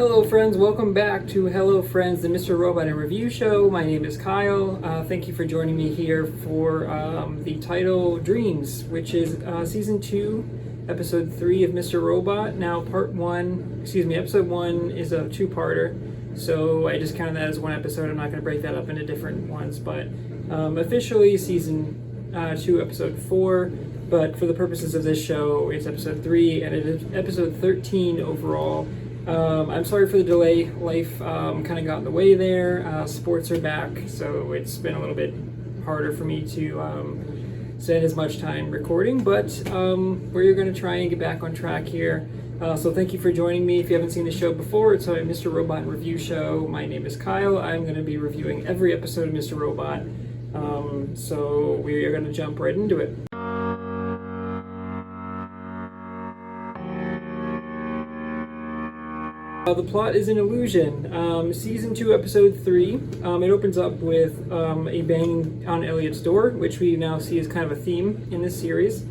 Hello friends, welcome back to Hello Friends, the Mr. Robot and Review Show. My name is Kyle. Thank you for joining me here for the title Dreams, which is Season 2, Episode 3 of Mr. Robot. Now Episode 1 is a two-parter, so I just counted that as one episode. I'm not going to break that up into different ones, but officially Season 2, Episode 4, but for the purposes of this show, it's Episode 3, and it is Episode 13 overall. I'm sorry for the delay. Life kind of got in the way there. Sports are back, so it's been a little bit harder for me to spend as much time recording, but we're going to try and get back on track here. So thank you for joining me. If you haven't seen the show before, it's a Mr. Robot Review Show. My name is Kyle. I'm going to be reviewing every episode of Mr. Robot. So we are going to jump right into it. The plot is an illusion. Season 2, Episode 3. It opens up with a bang on Elliots' door, which we now see as kind of a theme in this series.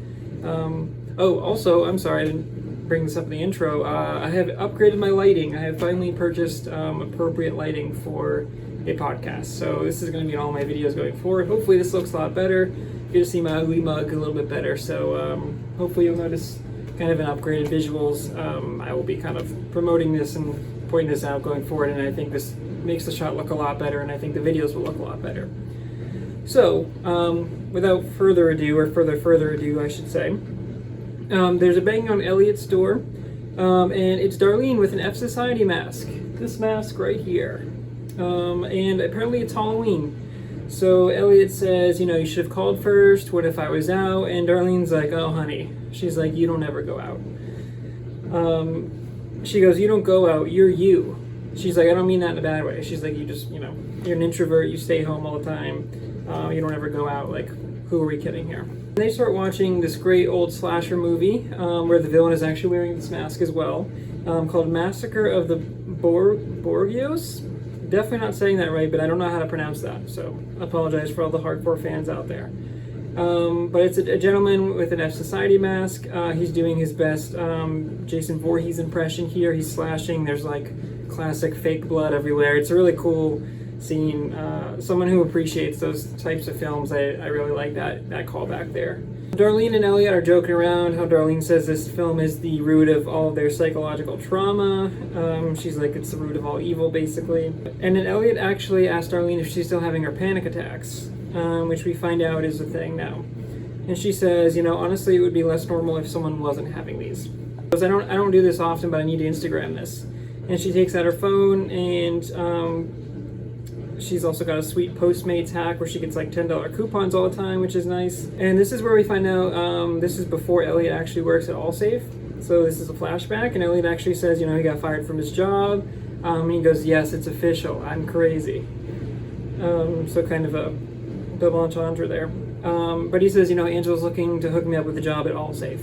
Also, I'm sorry I didn't bring this up in the intro. I have upgraded my lighting. I have finally purchased appropriate lighting for a podcast. So this is going to be in all my videos going forward. Hopefully this looks a lot better. You get to see my ugly mug a little bit better. So hopefully you'll notice kind of an upgraded visuals. I will be kind of promoting this and pointing this out going forward, and I think this makes the shot look a lot better, and I think the videos will look a lot better. So, without further ado, I should say, there's a bang on Elliots' door, and it's Darlene with an F Society mask. This mask right here. And apparently it's Halloween. So Elliot says, you should have called first. What if I was out? And Darlene's like, oh, honey. She's like, you don't ever go out. She goes, you don't go out. You're you. She's like, I don't mean that in a bad way. She's like, you just, you're an introvert. You stay home all the time. You don't ever go out. Like, who are we kidding here? And they start watching this great old slasher movie where the villain is actually wearing this mask as well, called Massacre of the Borgios. Definitely not saying that right, but I don't know how to pronounce that, so I apologize for all the hardcore fans out there. But it's a gentleman with an F Society mask. He's doing his best Jason Voorhees impression here. He's slashing. There's like classic fake blood everywhere. It's a really cool scene. Someone who appreciates those types of films, I really like that callback there. Darlene and Elliot are joking around how Darlene says this film is the root of all of their psychological trauma. She's like, it's the root of all evil, basically. And then Elliot actually asked Darlene if she's still having her panic attacks, which we find out is a thing now. And she says, honestly, it would be less normal if someone wasn't having these. Because I don't do this often, but I need to Instagram this. And she takes out her phone, and she's also got a sweet Postmates hack where she gets like $10 coupons all the time, which is nice. And this is where we find out this is before Elliot actually works at Allsafe. So this is a flashback, and Elliot actually says, he got fired from his job. And he goes, yes, it's official. I'm crazy. So kind of a double entendre there. But he says, Angela's looking to hook me up with a job at Allsafe.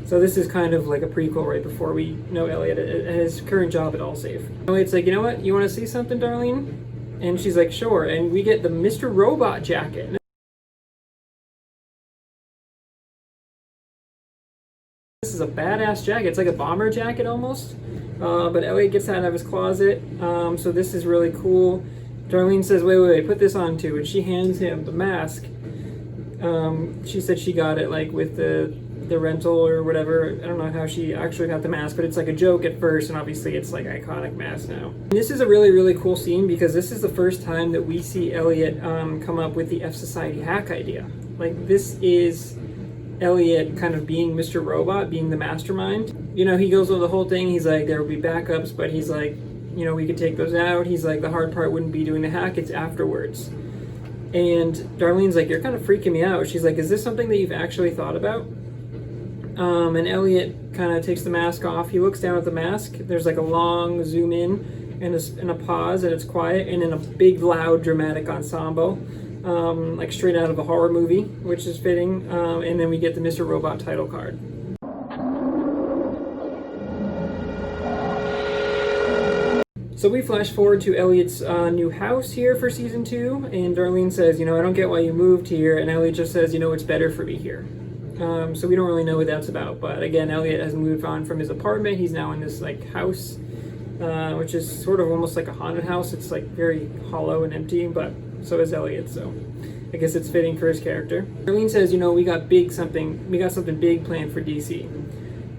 So this is kind of like a prequel right before we know Elliot at his current job at Allsafe. Elliot's like, you know what? You want to see something, Darlene? And she's like, sure. And we get the Mr. Robot jacket. This is a badass jacket. It's like a bomber jacket almost. But Elliot gets that out of his closet. So this is really cool. Darlene says, wait, put this on too. And she hands him the mask. She said she got it like with the rental or whatever. I don't know how she actually got the mask, but it's like a joke at first, and obviously it's like iconic mask now. And this is a really, really cool scene because this is the first time that we see Elliot come up with the F Society hack idea. Like, this is Elliot kind of being Mr. Robot, being the mastermind. He goes over the whole thing. He's like, there will be backups, but he's like, we could take those out. He's like, the hard part wouldn't be doing the hack, it's afterwards. And Darlene's like, you're kind of freaking me out. She's like, is this something that you've actually thought about? And Elliot kind of takes the mask off. He looks down at the mask. There's like a long zoom in and a pause, and it's quiet, and then a big, loud, dramatic ensemble, like straight out of a horror movie, which is fitting. And then we get the Mr. Robot title card. So we flash forward to Elliots' new house here for season 2, and Darlene says, I don't get why you moved here, and Elliot just says, it's better for me here. So we don't really know what that's about, but again, Elliot has moved on from his apartment. He's now in this like house. which is sort of almost like a haunted house. It's like very hollow and empty, but so is Elliot, so I guess it's fitting for his character. Darlene says, you know, we got something big planned for DC.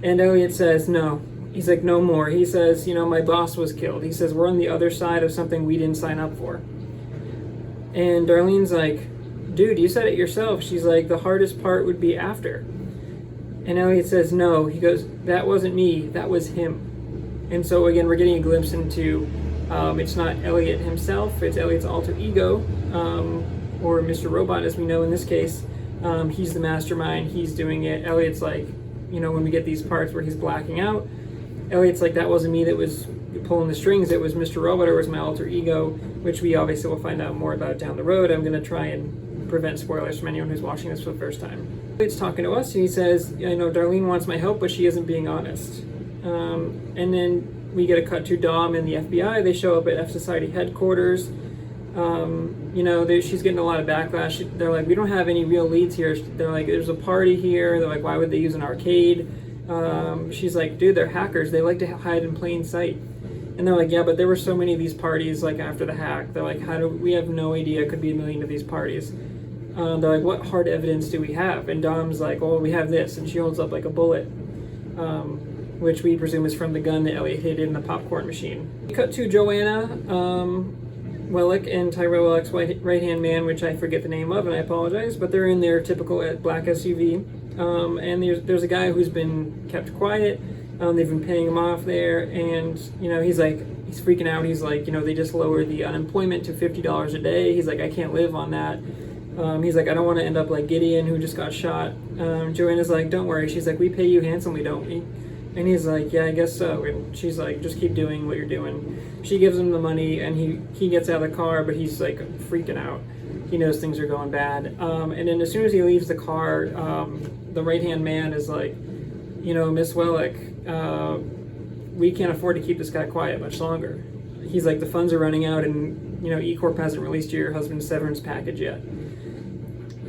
And Elliot says, no. He's like, no more. He says, you know, my boss was killed. He says, we're on the other side of something we didn't sign up for. And Darlene's like, dude, you said it yourself. She's like, the hardest part would be after. And Elliot says, no. He goes, that wasn't me. That was him. And so, again, we're getting a glimpse into, it's not Elliot himself. It's Elliot's alter ego, or Mr. Robot, as we know in this case. He's the mastermind. He's doing it. Elliot's like, you know, when we get these parts where he's blacking out, Elliott's like, that wasn't me that was pulling the strings. It was Mr. Robot, or it was my alter ego, which we obviously will find out more about down the road. I'm going to try and prevent spoilers from anyone who's watching this for the first time. Elliott's talking to us, and he says, I know Darlene wants my help, but she isn't being honest. And then we get a cut to Dom and the FBI. They show up at F Society headquarters. You know, she's getting a lot of backlash. They're like, we don't have any real leads here. They're like, there's a party here. They're like, why would they use an arcade? She's like, dude, they're hackers. They like to hide in plain sight. And they're like, yeah, but there were so many of these parties, like, after the hack. They're like, we have no idea. It could be a million of these parties. They're like, what hard evidence do we have? And Dom's like, oh, we have this. And she holds up, like, a bullet, which we presume is from the gun that Elliot hid in the popcorn machine. We cut to Joanna, Wellick and Tyrell Wellick's right-hand man, which I forget the name of, and I apologize, but they're in their typical black SUV. And there's a guy who's been kept quiet. They've been paying him off there, and, you know, he's freaking out. He's like, you know, they just lowered the unemployment to $50 a day. He's like, I can't live on that. He's like, I don't want to end up like Gideon, who just got shot. Joanna's like, don't worry. She's like, we pay you handsomely, don't we? And he's like, yeah, I guess so. And she's like, just keep doing what you're doing. She gives him the money, and he gets out of the car, but he's like freaking out. He knows things are going bad. And then as soon as he leaves the car, the right-hand man is like, you know, Miss Wellick, we can't afford to keep this guy quiet much longer. He's like, the funds are running out, and, you know, E-Corp hasn't released your husband's severance package yet.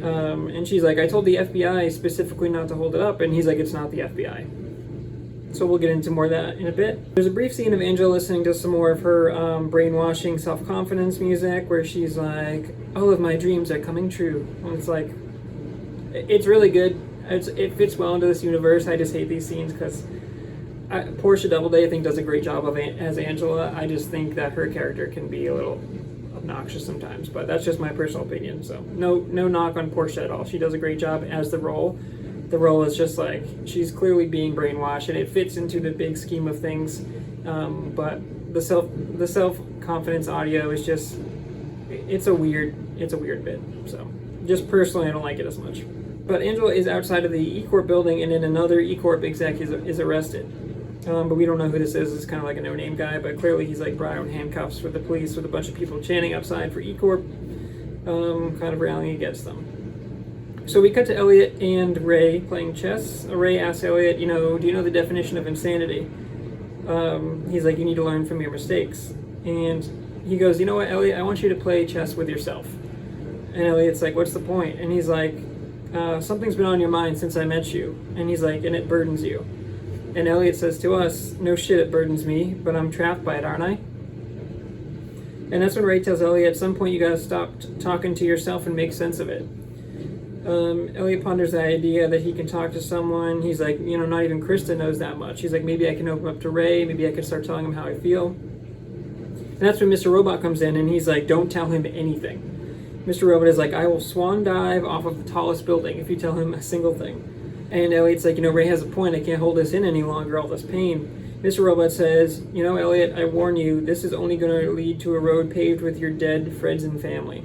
And she's like, I told the FBI specifically not to hold it up, and he's like, it's not the FBI. So we'll get into more of that in a bit. There's a brief scene of Angela listening to some more of her brainwashing self-confidence music, where she's like, all of my dreams are coming true. And it's like, it's really good. It fits well into this universe. I just hate these scenes because Portia Doubleday, I think, does a great job as Angela. I just think that her character can be a little obnoxious sometimes, but that's just my personal opinion. So no knock on Portia at all. She does a great job as the role. The role is just like, she's clearly being brainwashed, and it fits into the big scheme of things. But the self-confidence audio is just, it's a weird bit. So just personally, I don't like it as much. But Angela is outside of the E-Corp building, and then another E-Corp exec is arrested. But we don't know who this is. It's kind of like a no-name guy, but clearly he's like brought out in handcuffs with the police, with a bunch of people chanting outside for E-Corp, kind of rallying against them. So we cut to Elliot and Ray playing chess. Ray asks Elliot, you know, do you know the definition of insanity? He's like, you need to learn from your mistakes. And he goes, you know what, Elliot, I want you to play chess with yourself. And Elliot's like, what's the point? And he's like, something's been on your mind since I met you. And he's like, and it burdens you. And Elliot says to us, no shit, it burdens me, but I'm trapped by it, aren't I? And that's when Ray tells Elliot, at some point you gotta stop talking to yourself and make sense of it. Elliot ponders the idea that he can talk to someone. He's like, you know, not even Krista knows that much. He's like, maybe I can open up to Ray. Maybe I can start telling him how I feel. And that's when Mr. Robot comes in, and he's like, don't tell him anything. Mr. Robot is like, I will swan dive off of the tallest building if you tell him a single thing. And Elliot's like, you know, Ray has a point. I can't hold this in any longer, all this pain. Mr. Robot says, you know, Elliot, I warn you, this is only going to lead to a road paved with your dead friends and family.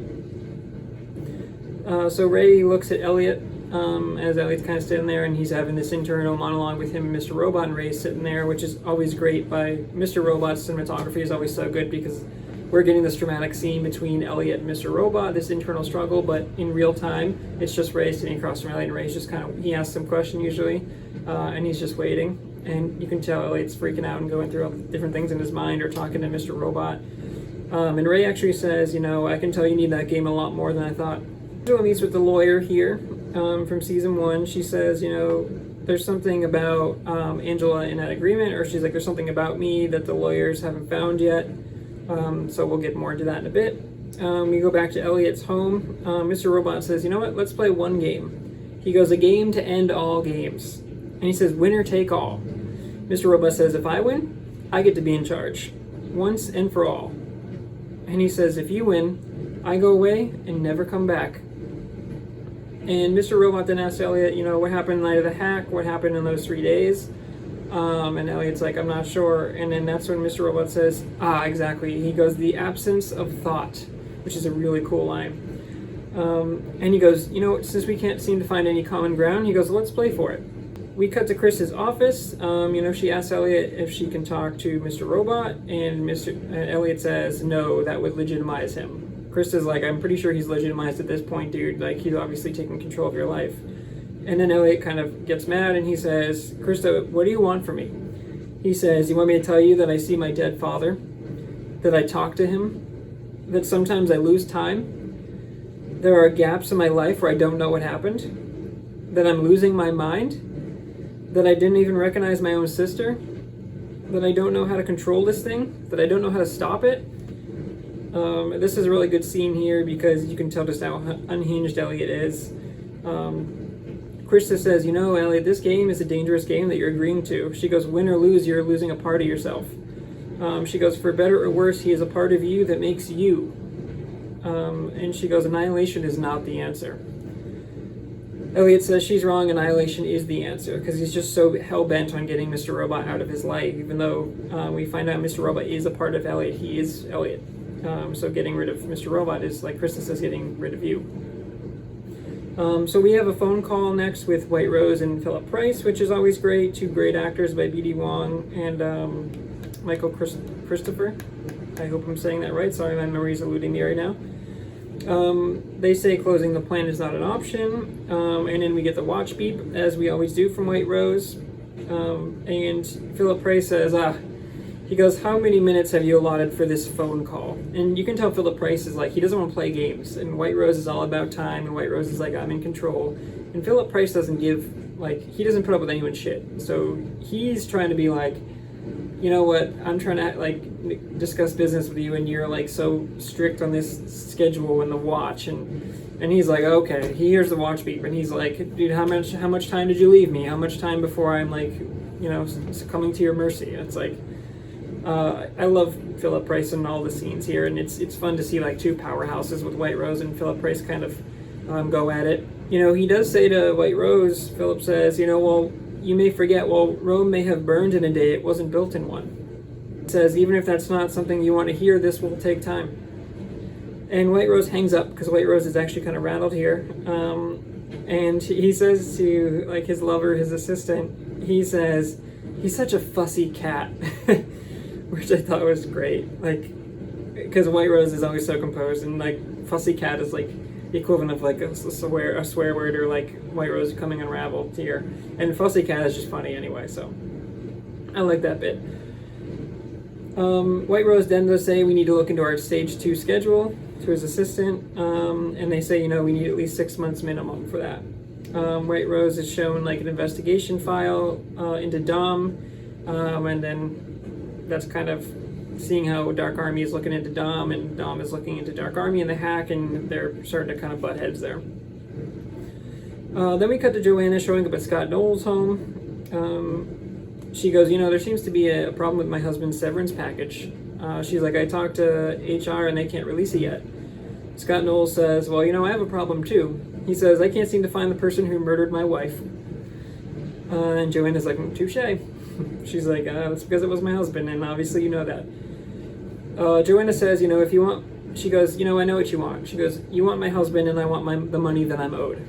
So Ray looks at Elliot as Elliot's kind of sitting there, and he's having this internal monologue with him and Mr. Robot, and Ray's sitting there, which is always great. By Mr. Robot's cinematography is always so good, because we're getting this dramatic scene between Elliot and Mr. Robot, this internal struggle, but in real time, it's just Ray sitting across from Elliot, and Ray's just kind of, he asks some question usually, and he's just waiting, and you can tell Elliot's freaking out and going through all the different things in his mind, or talking to Mr. Robot. And Ray actually says, you know, I can tell you need that game a lot more than I thought. Angela meets with the lawyer here from season 1. She says, you know, there's something about Angela in that agreement, or she's like, there's something about me that the lawyers haven't found yet. So we'll get more into that in a bit. We go back to Elliots' home. Mr. Robot says, you know what, let's play one game. He goes, a game to end all games. And he says, winner take all. Mr. Robot says, if I win, I get to be in charge, once and for all. And he says, if you win, I go away and never come back. And Mr. Robot then asks Elliot, you know, what happened the night of the hack? What happened in those 3 days? And Elliot's like, I'm not sure. And then that's when Mr. Robot says, exactly. He goes, the absence of thought, which is a really cool line. And he goes, you know, since we can't seem to find any common ground, he goes, let's play for it. We cut to Chris's office. You know, she asks Elliot if she can talk to Mr. Robot, and Elliot says, no, that would legitimize him. Chris is like, I'm pretty sure he's legitimized at this point, dude. Like, he's obviously taking control of your life. And then Elliot kind of gets mad and he says, Krista, what do you want from me? He says, you want me to tell you that I see my dead father? That I talk to him? That sometimes I lose time? There are gaps in my life where I don't know what happened? That I'm losing my mind? That I didn't even recognize my own sister? That I don't know how to control this thing? That I don't know how to stop it? This is a really good scene here because you can tell just how unhinged Elliot is. Krista says, you know, Elliot, this game is a dangerous game that you're agreeing to. She goes, win or lose, you're losing a part of yourself. She goes, for better or worse, he is a part of you that makes you. And she goes, annihilation is not the answer. Elliot says she's wrong, annihilation is the answer, because he's just so hell-bent on getting Mr. Robot out of his life, even though we find out Mr. Robot is a part of Elliot. He is Elliot. So getting rid of Mr. Robot is, like Krista says, getting rid of you. So we have a phone call next with White Rose and Philip Price, which is always great. Two great actors by B.D. Wong and Michael Christopher. I hope I'm saying that right. Sorry, my memory's eluding me right now. They say closing the plant is not an option. And then we get the watch beep, as we always do from White Rose. And Philip Price says, he goes, how many minutes have you allotted for this phone call? And you can tell Philip Price is like, he doesn't want to play games. And White Rose is all about time. And White Rose is like, I'm in control. And Philip Price doesn't give, like, he doesn't put up with anyone's shit. So he's trying to be like, you know what, I'm trying to, like, discuss business with you, and you're, like, so strict on this schedule and the watch. And he's like, okay. He hears the watch beep. And he's like, dude, how much time did you leave me? How much time before I'm, like, you know, succumbing to your mercy? And it's like, I love Philip Price in all the scenes here, and it's fun to see like two powerhouses with White Rose and Philip Price kind of go at it. You know, he does say to White Rose, Philip says, you know, well, you may forget, well, Rome may have burned in a day, it wasn't built in one. It says, even if that's not something you want to hear, this will take time. And White Rose hangs up because White Rose is actually kind of rattled here. And he says to like his lover, his assistant, he says, he's such a fussy cat. Which I thought was great, like, because White Rose is always so composed, and like fussy cat is like the equivalent of like a swear word, or like White Rose coming unraveled here, and fussy cat is just funny anyway. So I like that bit. White Rose then does say we need to look into our stage 2 schedule to his assistant, and they say, you know, we need at least 6 months minimum for that. White Rose is shown like an investigation file into Dom, and then that's kind of seeing how Dark Army is looking into Dom, and Dom is looking into Dark Army and the hack, and they're starting to kind of butt heads there. Then we cut to Joanna showing up at Scott Knowles' home. She goes, you know, there seems to be a problem with my husband's severance package. She's like, I talked to HR and they can't release it yet. Scott Knowles says, well, you know, I have a problem too. He says, I can't seem to find the person who murdered my wife. And Joanna's like, touche. She's like, that's because it was my husband, and obviously you know that. Joanna says, you know, if you want, she goes, you know, I know what you want. She goes, you want my husband, and I want the money that I'm owed.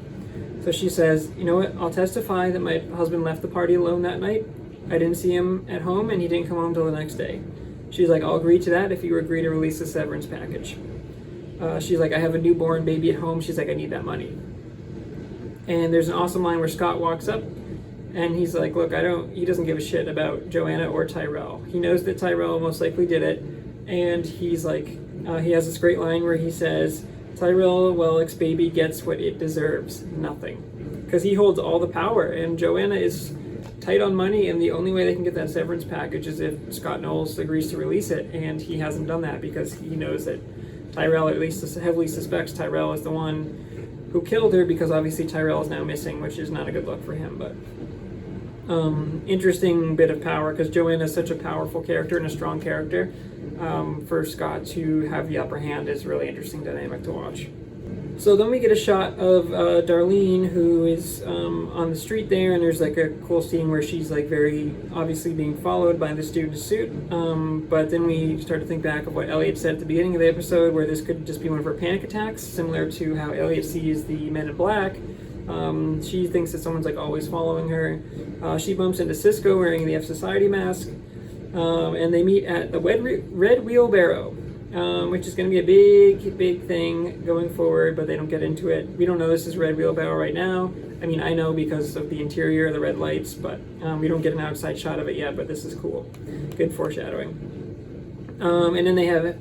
So she says, you know what, I'll testify that my husband left the party alone that night. I didn't see him at home, and he didn't come home till the next day. She's like, I'll agree to that if you agree to release the severance package. She's like, I have a newborn baby at home. She's like, I need that money. And there's an awesome line where Scott walks up, and he's like, look, he doesn't give a shit about Joanna or Tyrell. He knows that Tyrell most likely did it, and he's like, he has this great line where he says, Tyrell Wellick's baby gets what it deserves, nothing. Because he holds all the power, and Joanna is tight on money, and the only way they can get that severance package is if Scott Knowles agrees to release it, and he hasn't done that because he knows that Tyrell, at least heavily suspects Tyrell is the one who killed her, because obviously Tyrell is now missing, which is not a good look for him. But interesting bit of power, because Joanna is such a powerful character and a strong character. For Scott to have the upper hand is really interesting dynamic to watch. So then we get a shot of Darlene, who is on the street there, and there's like a cool scene where she's like very obviously being followed by this dude in a suit. But then we start to think back of what Elliot said at the beginning of the episode, where this could just be one of her panic attacks, similar to how Elliot sees the Men in Black. She thinks that someone's like always following her. She bumps into Cisco wearing the F Society mask, and they meet at the Red Wheelbarrow, which is going to be a big thing going forward, but they don't get into it. We don't know this is Red Wheelbarrow right now. I mean, I know because of the interior, the red lights, but we don't get an outside shot of it yet, but this is cool. Good foreshadowing. And then they have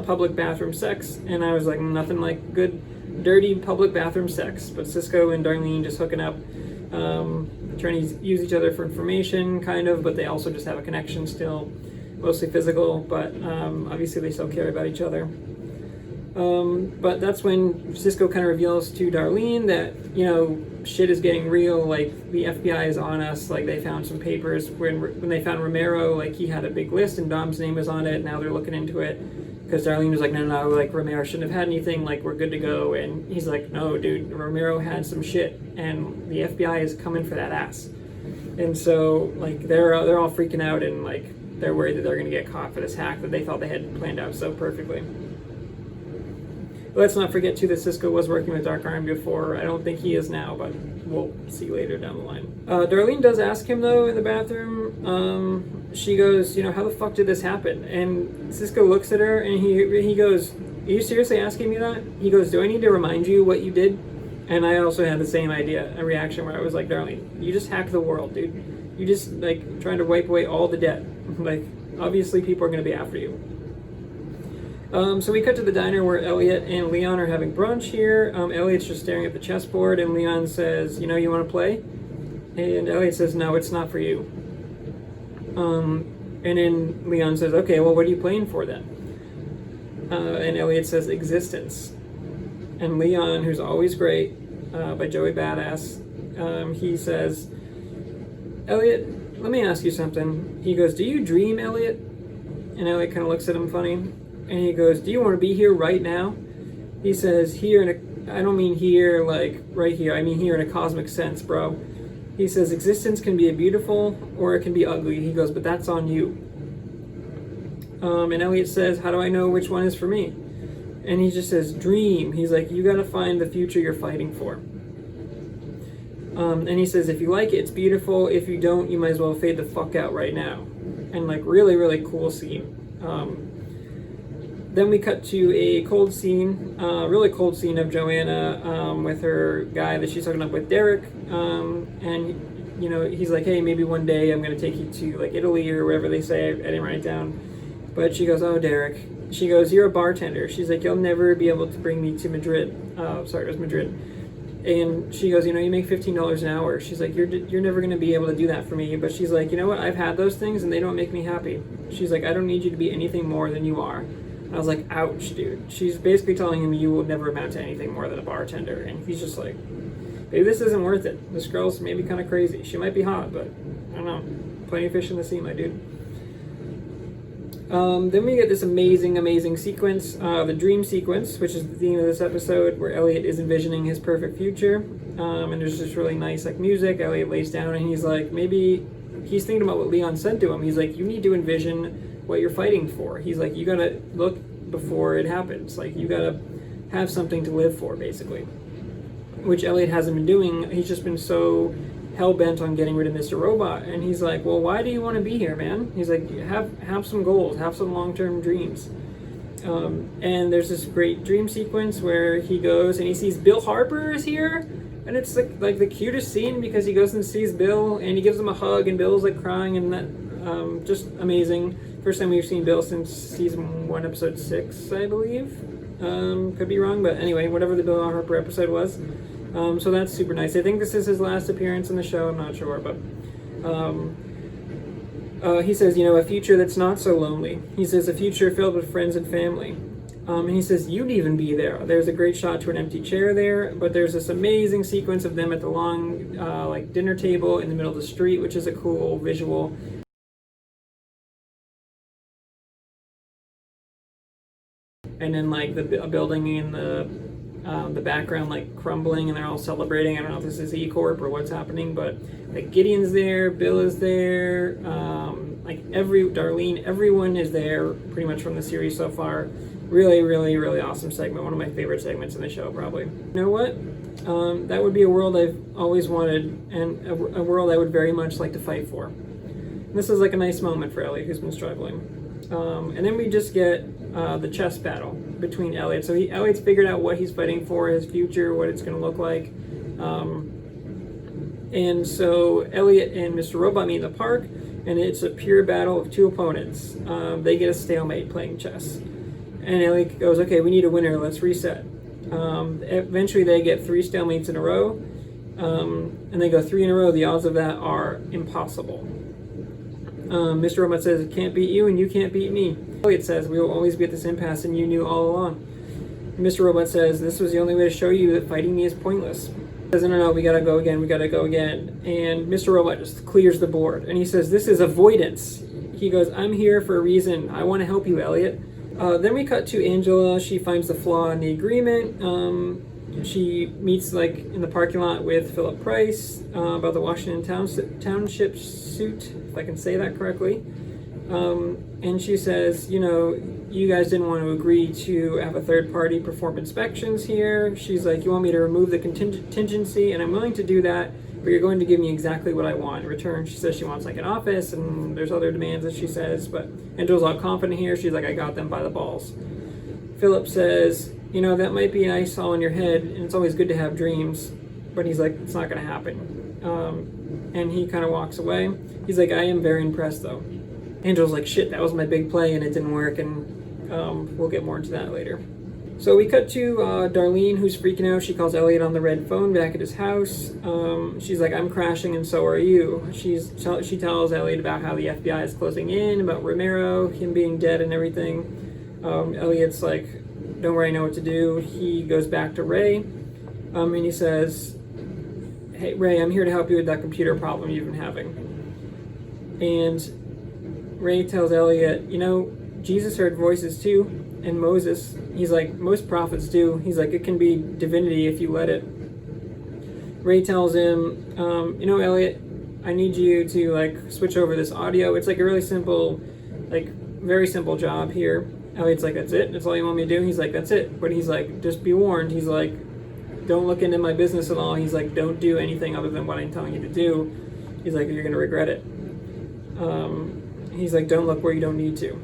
public bathroom sex, and I was like, nothing like good, dirty public bathroom sex. But Cisco and Darlene just hooking up, trying to use each other for information, kind of, but they also just have a connection still. Mostly physical, but obviously they still care about each other. But that's when Cisco kind of reveals to Darlene that, you know, shit is getting real, like the FBI is on us, like they found some papers when they found Romero, like he had a big list and Dom's name was on it, now they're looking into it, because Darlene was like, no, like Romero shouldn't have had anything, like we're good to go, and he's like, no dude, Romero had some shit, and the FBI is coming for that ass. And so, like, they're all freaking out, and like, they're worried that they're going to get caught for this hack that they thought they had planned out so perfectly. But let's not forget, too, that Cisco was working with Dark Army before. I don't think he is now, but we'll see later down the line. Darlene does ask him, though, in the bathroom. She goes, you know, how the fuck did this happen? And Cisco looks at her, and he goes, are you seriously asking me that? He goes, do I need to remind you what you did? And I also had the same idea, a reaction where I was like, Darlene, you just hacked the world, dude. You just, like, trying to wipe away all the debt. Like, obviously people are going to be after you. So we cut to the diner where Elliot and Leon are having brunch here. Elliot's just staring at the chessboard, and Leon says, you know, you want to play? And Elliot says, no, it's not for you. And then Leon says, okay, well, what are you playing for then? And Elliot says, existence. And Leon, who's always great, by Joey Badass, he says, Elliot, let me ask you something. He goes, do you dream, Elliot? And Elliot kind of looks at him funny. And he goes, do you want to be here right now? He says, here I don't mean here like right here. I mean here in a cosmic sense, bro. He says, existence can be beautiful or it can be ugly. He goes, but that's on you. And Elliot says, how do I know which one is for me? And he just says, dream. He's like, you got to find the future you're fighting for. And he says, if you like it, it's beautiful. If you don't, you might as well fade the fuck out right now. And like, really, really cool scene. Then we cut to a cold scene, really cold scene of Joanna with her guy that she's hooking up with, Derek. And, you know, he's like, hey, maybe one day I'm going to take you to like Italy or wherever they say. I didn't write it down. But she goes, oh, Derek. She goes, you're a bartender. She's like, you'll never be able to bring me to Madrid. Sorry, it was Madrid. And she goes, you know, you make $15 an hour. She's like, you're never going to be able to do that for me. But she's like, you know what? I've had those things and they don't make me happy. She's like, I don't need you to be anything more than you are. And I was like, ouch, dude. She's basically telling him you will never amount to anything more than a bartender. And he's just like, maybe this isn't worth it. This girl's maybe kind of crazy. She might be hot, but I don't know. Plenty of fish in the sea, my dude. Then we get this amazing sequence, the dream sequence, which is the theme of this episode, where Elliot is envisioning his perfect future. And there's this really nice like music. Elliot lays down and he's like, maybe he's thinking about what Leon said to him. He's like, you need to envision what you're fighting for. He's like, you gotta look before it happens. Like, you gotta have something to live for, basically. Which Elliot hasn't been doing. He's just been so hell-bent on getting rid of Mr. Robot. And he's like, well, why do you want to be here, man? He's like, have some goals, have some long-term dreams. And there's this great dream sequence where he goes and he sees Bill Harper is here. And it's like the cutest scene, because he goes and sees Bill and he gives him a hug and Bill's like crying, and that just amazing. First time we've seen Bill since season 1, episode 6, I believe. Could be wrong, but anyway, whatever the Bill Harper episode was. So that's super nice. I think this is his last appearance in the show. I'm not sure, but he says, a future that's not so lonely. He says, a future filled with friends and family. And he says, you'd even be there. There's a great shot to an empty chair there, but there's this amazing sequence of them at the long, dinner table in the middle of the street, which is a cool visual. And then, a building in the background, crumbling, and they're all celebrating. I don't know if this is E-Corp or what's happening, but, Gideon's there, Bill is there, Darlene, everyone is there pretty much from the series so far. Really, really, really awesome segment. One of my favorite segments in the show, probably. You know what? That would be a world I've always wanted, and a world I would very much like to fight for. And this is a nice moment for Elliot, who's been struggling. And then we just get the chess battle between Elliot. So Elliot's figured out what he's fighting for, his future, what it's going to look like. And so Elliot and Mr. Robot meet in the park, and it's a pure battle of two opponents. They get a stalemate playing chess. And Elliot goes, okay, we need a winner, let's reset. Eventually they get 3 stalemates in a row, and they go 3 in a row. The odds of that are impossible. Mr. Robot says, it can't beat you and you can't beat me. Elliot says, we will always be at this impasse and you knew all along. Mr. Robot says, this was the only way to show you that fighting me is pointless. He says, no, we gotta go again. And Mr. Robot just clears the board, and he says, this is avoidance. He goes, I'm here for a reason. I want to help you, Elliot. Then we cut to Angela. She finds the flaw in the agreement. She meets in the parking lot with Philip Price about the Washington Township suit, if I can say that correctly. And she says, you guys didn't want to agree to have a third party perform inspections here. She's like, you want me to remove the contingency, and I'm willing to do that, but you're going to give me exactly what I want in return. She says she wants an office, and there's other demands that she says, but Angela's all confident here. She's like, I got them by the balls. Philip says, that might be nice all in your head, and it's always good to have dreams, but he's like, it's not going to happen. And he kind of walks away. He's like, I am very impressed though. Angela's like, shit, that was my big play and it didn't work, and we'll get more into that later. So we cut to Darlene, who's freaking out. She calls Elliot on the red phone back at his house. She's like, I'm crashing and so are you. She tells Elliot about how the FBI is closing in, about Romero, him being dead and everything. Elliot's like, don't worry, I know what to do. He goes back to Ray, and he says, hey, Ray, I'm here to help you with that computer problem you've been having. And Ray tells Elliot, Jesus heard voices too. And Moses, he's like, most prophets do. He's like, it can be divinity if you let it. Ray tells him, Elliot, I need you to switch over this audio. It's a really simple, very simple job here. Elliot's like, that's it? That's all you want me to do? He's like, that's it. But he's like, just be warned. He's like, don't look into my business at all. He's like, don't do anything other than what I'm telling you to do. He's like, you're going to regret it. He's like, don't look where you don't need to.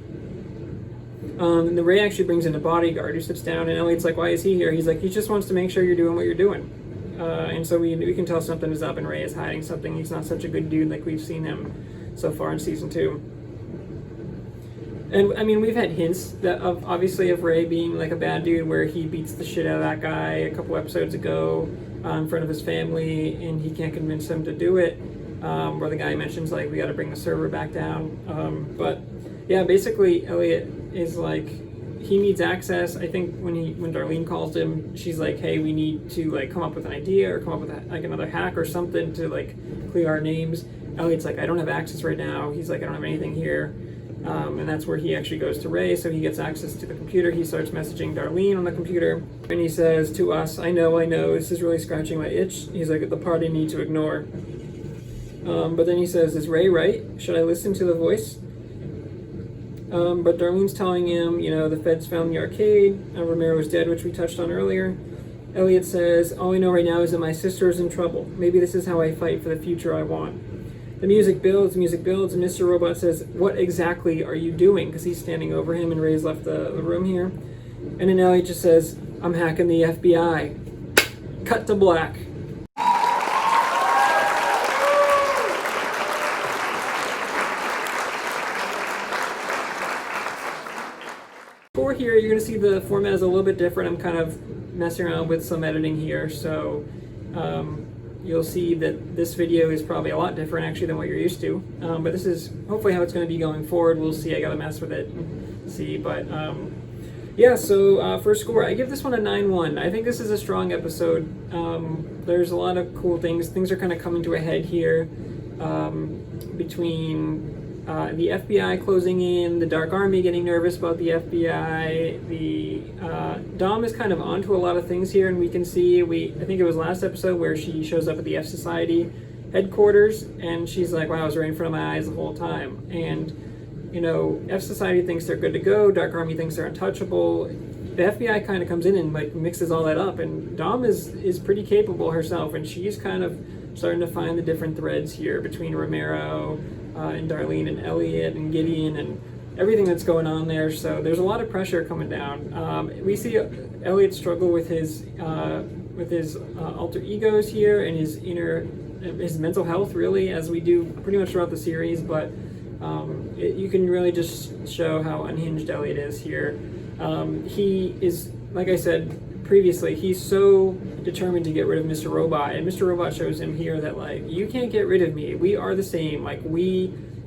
And the Ray actually brings in a bodyguard who sits down, and Elliot's like, why is he here? He's like, he just wants to make sure you're doing what you're doing. And so we can tell something is up, and Ray is hiding something. He's not such a good dude like we've seen him so far in season 2. And I mean, we've had hints of Ray being a bad dude, where he beats the shit out of that guy a couple episodes ago in front of his family, and he can't convince him to do it. Where the guy mentions we got to bring the server back down. But yeah, basically Elliot is he needs access. I think when Darlene calls him, she's like, hey, we need to come up with an idea or come up with another hack or something to clear our names. Elliot's like, I don't have access right now. He's like, I don't have anything here. And that's where he actually goes to Ray, so he gets access to the computer. He starts messaging Darlene on the computer, and he says to us, I know, this is really scratching my itch. He's like, the part I need to ignore. But then he says, is Ray right? Should I listen to the voice? But Darlene's telling him, the feds found the arcade, Romero's dead, which we touched on earlier. Elliot says, all I know right now is that my sister is in trouble. Maybe this is how I fight for the future I want. The music builds, and Mr. Robot says, what exactly are you doing? Because he's standing over him, and Ray's left the room here. And then Elliot just says, I'm hacking the FBI. Cut to black. Before here, you're going to see the format is a little bit different. I'm kind of messing around with some editing here, so you'll see that this video is probably a lot different actually than what you're used to. But this is hopefully how it's going to be going forward. We'll see. I got to mess with it and see. But yeah, so for score, I give this one a 9-1. I think this is a strong episode. There's a lot of cool things. Things are kind of coming to a head here between the FBI closing in, the Dark Army getting nervous about the FBI. The Dom is kind of onto a lot of things here, and we can see, I think it was last episode where she shows up at the F Society headquarters, and she's like, wow, I was right in front of my eyes the whole time. And, you know, F Society thinks they're good to go, Dark Army thinks they're untouchable. The FBI kind of comes in and like mixes all that up, and Dom is pretty capable herself, and she's kind of starting to find the different threads here between Romero and Darlene and Elliot and Gideon and everything that's going on there. So there's a lot of pressure coming down. We see Elliot struggle with his alter egos here and his mental health, really, as we do pretty much throughout the series. But you can really just show how unhinged Elliot is here. He is, like I said previously, he's so determined to get rid of Mr. Robot, and Mr. Robot shows him here that, like, you can't get rid of me. We are the same. Like,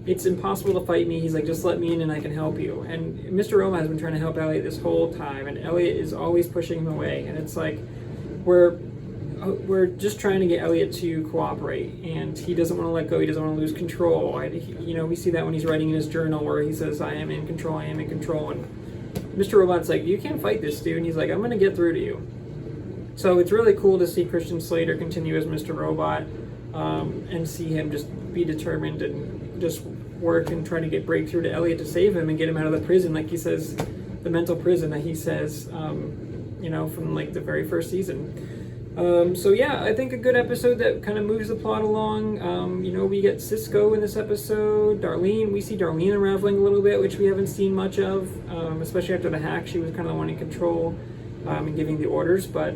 it's impossible to fight me. He's like, just let me in and I can help you. And Mr. Robot has been trying to help Elliot this whole time, and Elliot is always pushing him away. And it's like, we're just trying to get Elliot to cooperate, and he doesn't want to let go. He doesn't want to lose control. We see that when he's writing in his journal where he says, I am in control, I am in control. And Mr. Robot's like, you can't fight this, dude. And he's like, I'm going to get through to you. So it's really cool to see Christian Slater continue as Mr. Robot and see him just be determined and just work and try to get breakthrough to Elliot to save him and get him out of the prison, like he says, the mental prison that he says, from like the very first season. So yeah, I think a good episode that kind of moves the plot along. We get Cisco in this episode. We see Darlene unraveling a little bit, which we haven't seen much of, especially after the hack. She was kind of the one in control and giving the orders. But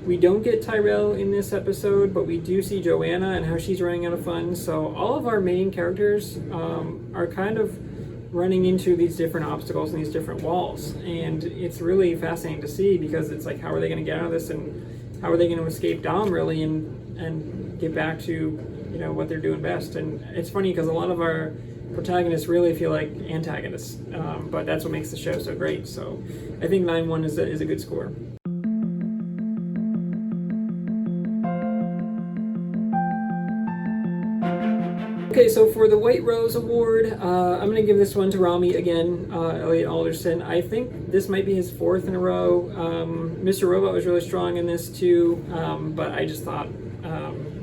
we don't get Tyrell in this episode, but we do see Joanna and how she's running out of funds. So all of our main characters are kind of running into these different obstacles and these different walls, and it's really fascinating to see, because it's like, how are they going to get out of this, and how are they going to escape Dom, really, and get back to what they're doing best. And it's funny because a lot of our protagonists really feel like antagonists, but that's what makes the show so great. So I think 9-1 is a good score. Okay, so for the White Rose Award, I'm going to give this one to Rami again, Elliot Alderson. I think this might be his 4th in a row. Mr. Robot was really strong in this too, but I just thought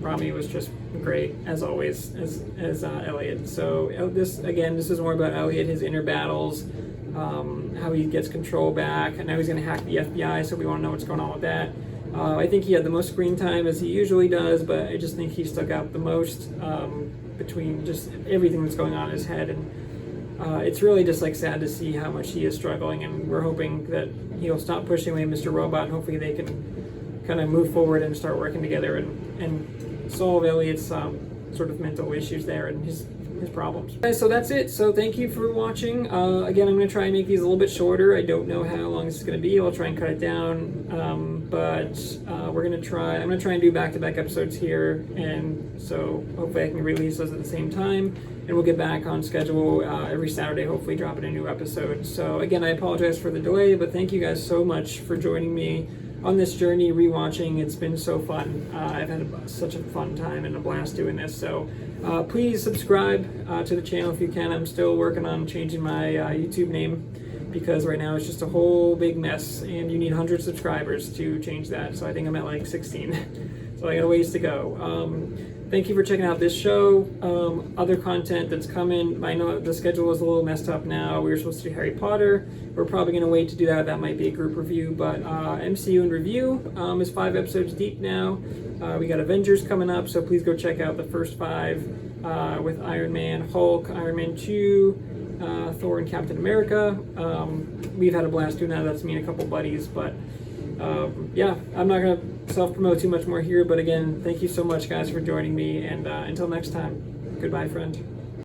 Rami was just great, as always, as Elliot. So this is more about Elliot, his inner battles, how he gets control back, and now he's going to hack the FBI, so we want to know what's going on with that. I think he had the most screen time, as he usually does, but I just think he stuck out the most between just everything that's going on in his head. And it's really just like sad to see how much he is struggling, and we're hoping that he'll stop pushing away Mr. Robot, and hopefully they can kind of move forward and start working together and solve Elliot's sort of mental issues there and his problems. Okay, so that's it. So thank you for watching. Again, I'm going to try and make these a little bit shorter. I don't know how long this is going to be. I'll try and cut it down, but I'm going to try and do back-to-back episodes here, and so hopefully I can release those at the same time, and we'll get back on schedule every Saturday, hopefully dropping a new episode. So again, I apologize for the delay, but thank you guys so much for joining me on this journey, rewatching. It's been so fun. I've had such a fun time and a blast doing this. So please subscribe to the channel if you can. I'm still working on changing my YouTube name, because right now it's just a whole big mess, and you need 100 subscribers to change that. So I think I'm at like 16. So I got a ways to go. Thank you for checking out this show. Other content that's coming. I know the schedule is a little messed up now. We were supposed to do Harry Potter. We're probably going to wait to do that. That might be a group review. But MCU in Review is 5 episodes deep now. We got Avengers coming up, so please go check out the first 5 with Iron Man, Hulk, Iron Man 2, Thor, and Captain America. We've had a blast doing that. That's me and a couple buddies. But yeah, I'm not going to self-promote too much more here. But again, thank you so much, guys, for joining me. And until next time, goodbye, friend.